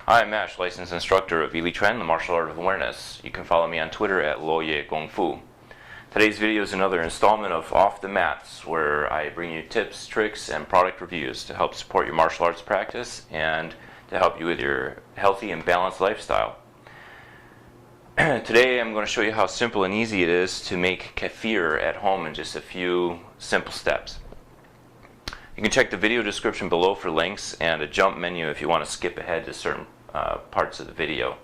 Hi, I'm Ashe, licensed instructor of Yi Chuan, the martial art of awareness. You can follow me on Twitter at Luoye Gong Fu. Today's video is another installment of Off the Mats, where I bring you tips, tricks, and product reviews to help support your martial arts practice and to help you with your healthy and balanced lifestyle. Today I'm going to show you how simple and easy it is to make kefir at home in just a few simple steps. You can check the video description below for links and a jump menu if you want to skip ahead to certain parts of the video.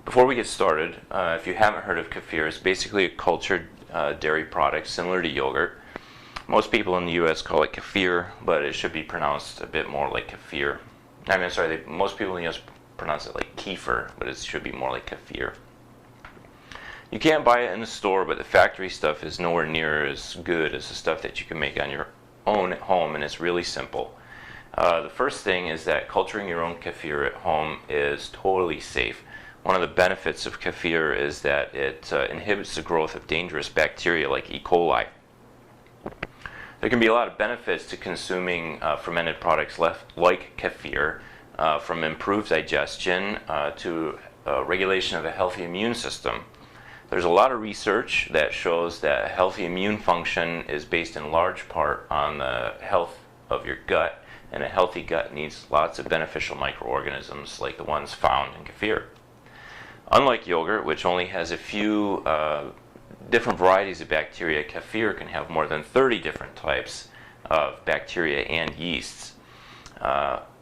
Before we get started, if you haven't heard of kefir, it's basically a cultured dairy product similar to yogurt. Most people in the US call it kefir, but it should be pronounced a bit more like kefir. Most people in the US pronounce it like keefer, but it should be more like kefir. You can't buy it in the store, but the factory stuff is nowhere near as good as the stuff that you can make on your own at home, and it's really simple. The first thing is that culturing your own kefir at home is totally safe. One of the benefits of kefir is that it inhibits the growth of dangerous bacteria like E. Coli. There can be a lot of benefits to consuming fermented products like kefir, from improved digestion to regulation of a healthy immune system. There's a lot of research that shows that a healthy immune function is based in large part on the health of your gut, and a healthy gut needs lots of beneficial microorganisms like the ones found in kefir. Unlike yogurt, which only has a few different varieties of bacteria, kefir can have more than 30 different types of bacteria and yeasts.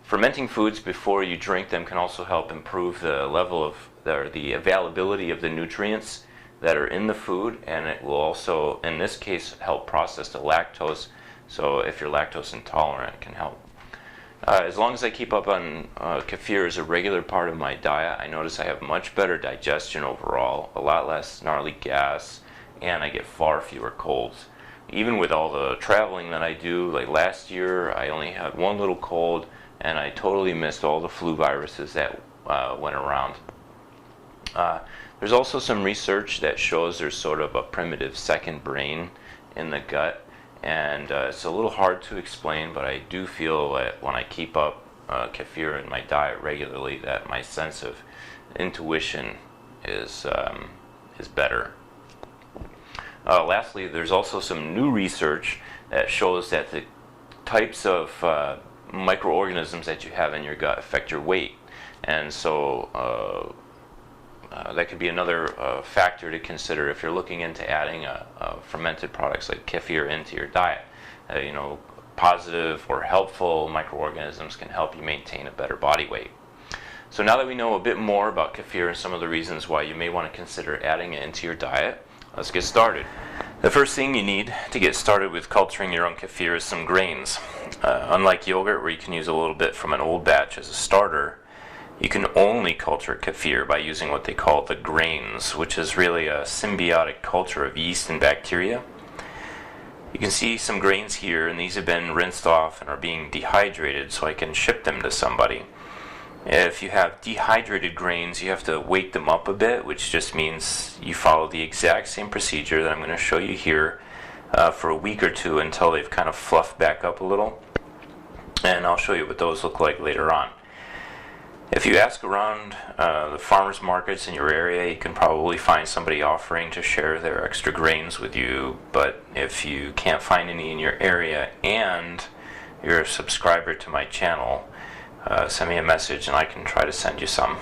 Fermenting foods before you drink them can also help improve the level of the availability of the nutrients that are in the food, and it will also, in this case, help process the lactose. So if you're lactose intolerant, it can help. As long as I keep up on kefir as a regular part of my diet, I notice I have much better digestion overall, a lot less gnarly gas, and I get far fewer colds. Even with all the traveling that I do, like last year, I only had one little cold, and I totally missed all the flu viruses that went around. There's also some research that shows there's sort of a primitive second brain in the gut, and it's a little hard to explain, but I do feel that when I keep up kefir in my diet regularly, that my sense of intuition is better. Lastly, there's also some new research that shows that the types of microorganisms that you have in your gut affect your weight, and so that could be another factor to consider if you're looking into adding fermented products like kefir into your diet. Positive or helpful microorganisms can help you maintain a better body weight. So now that we know a bit more about kefir and some of the reasons why you may want to consider adding it into your diet, let's get started. The first thing you need to get started with culturing your own kefir is some grains. Unlike yogurt, where you can use a little bit from an old batch as a starter, you can only culture kefir by using what they call the grains, which is really a symbiotic culture of yeast and bacteria. You can see some grains here, and these have been rinsed off and are being dehydrated so I can ship them to somebody. If you have dehydrated grains, you have to wake them up a bit, which just means you follow the exact same procedure that I'm going to show you here for a week or two until they've kind of fluffed back up a little. And I'll show you what those look like later on. If you ask around the farmers markets in your area, you can probably find somebody offering to share their extra grains with you. But if you can't find any in your area and you're a subscriber to my channel, send me a message and I can try to send you some.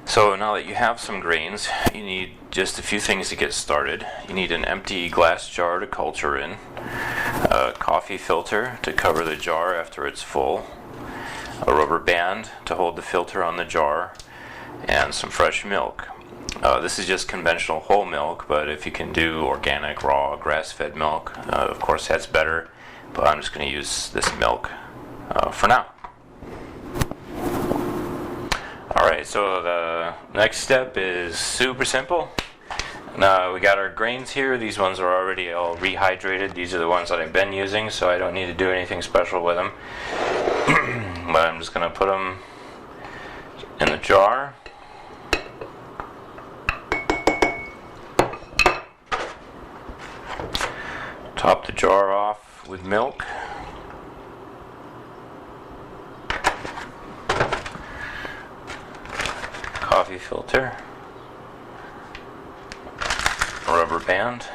So now that you have some grains, you need just a few things to get started. You need an empty glass jar to culture in, a coffee filter to cover the jar after it's full, a rubber band to hold the filter on the jar, and some fresh milk. This is just conventional whole milk, but if you can do organic, raw, grass-fed milk, of course that's better, but I'm just going to use this milk for now. Alright, so the next step is super simple. Now we got our grains here. These ones are already all rehydrated. These are the ones that I've been using, so I don't need to do anything special with them. But I'm just going to put them in the jar. Top the jar off with milk. coffee filter, rubber band,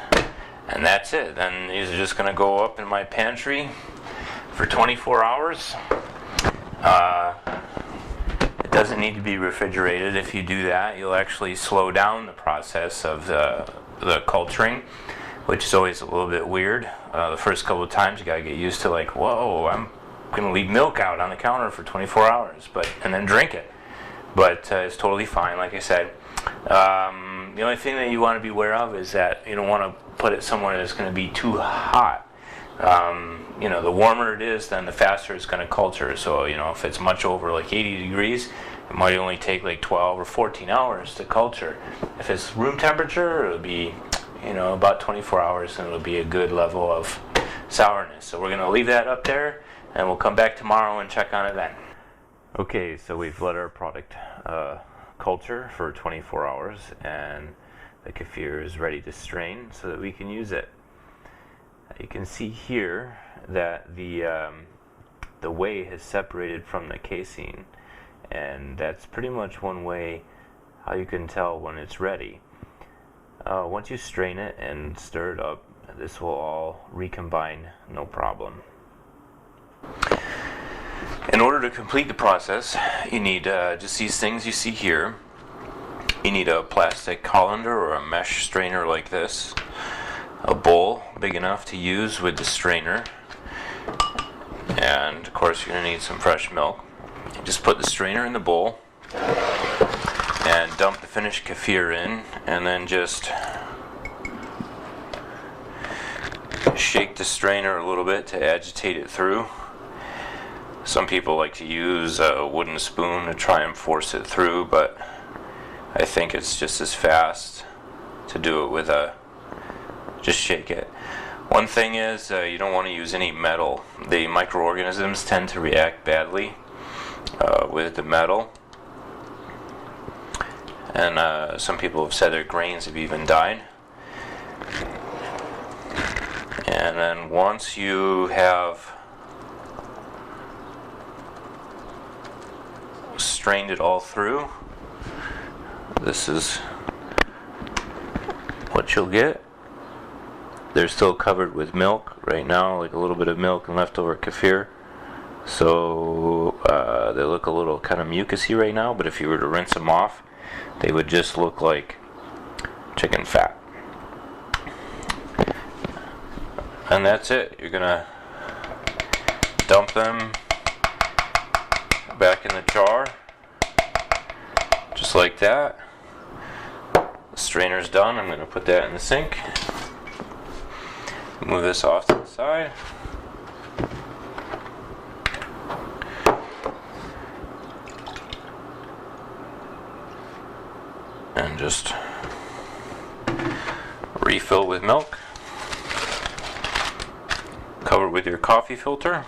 and that's it. Then these are just going to go up in my pantry for 24 hours. It doesn't need to be refrigerated. If you do that, you'll actually slow down the process of the culturing, which is always a little bit weird. The first couple of times you got to get used to, like, whoa, I'm going to leave milk out on the counter for 24 hours, and then drink it. But it's totally fine, like I said. The only thing that you want to be aware of is that you don't want to put it somewhere that's going to be too hot. The warmer it is, then the faster it's going to culture. So, if it's much over like 80 degrees, it might only take like 12 or 14 hours to culture. If it's room temperature, it'll be, about 24 hours, and it'll be a good level of sourness. So we're going to leave that up there, and we'll come back tomorrow and check on it then. Okay, so we've let our product culture for 24 hours, and the kefir is ready to strain so that we can use it. You can see here that the whey has separated from the casein, and that's pretty much one way how you can tell when it's ready. Once you strain it and stir it up, this will all recombine, no problem. In order to complete the process, you need just these things you see here. You need a plastic colander or a mesh strainer like this, a bowl big enough to use with the strainer, and of course you're going to need some fresh milk. Just put the strainer in the bowl and dump the finished kefir in, and then just shake the strainer a little bit to agitate it through. Some people like to use a wooden spoon to try and force it through, but I think it's just as fast to do it with just shake it. One thing is you don't want to use any metal. The microorganisms tend to react badly with the metal, and some people have said their grains have even died. And then once you have strained it all through, this is what you'll get. They're still covered with milk right now, like a little bit of milk and leftover kefir. So they look a little kind of mucusy right now, but if you were to rinse them off, they would just look like chicken fat. And that's it. You're gonna dump them back in the jar, just like that. The strainer's done. I'm gonna put that in the sink. Move this off to the side. And just refill with milk. Cover with your coffee filter.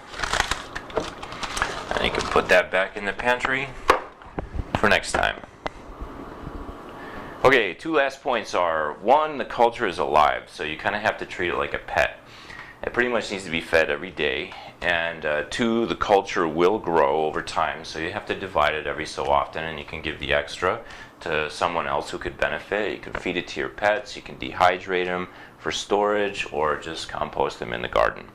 And you can put that back in the pantry for next time. Okay, two last points are, one, the culture is alive, so you kind of have to treat it like a pet. It pretty much needs to be fed every day. And two, the culture will grow over time, so you have to divide it every so often, and you can give the extra to someone else who could benefit. You can feed it to your pets, you can dehydrate them for storage, or just compost them in the garden.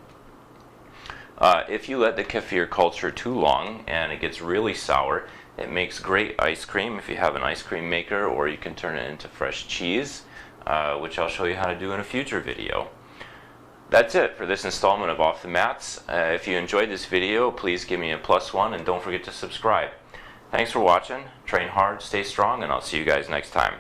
If you let the kefir culture too long and it gets really sour, it makes great ice cream if you have an ice cream maker, or you can turn it into fresh cheese, which I'll show you how to do in a future video. That's it for this installment of Off the Mats. If you enjoyed this video, please give me a +1 and don't forget to subscribe. Thanks for watching. Train hard, stay strong, and I'll see you guys next time.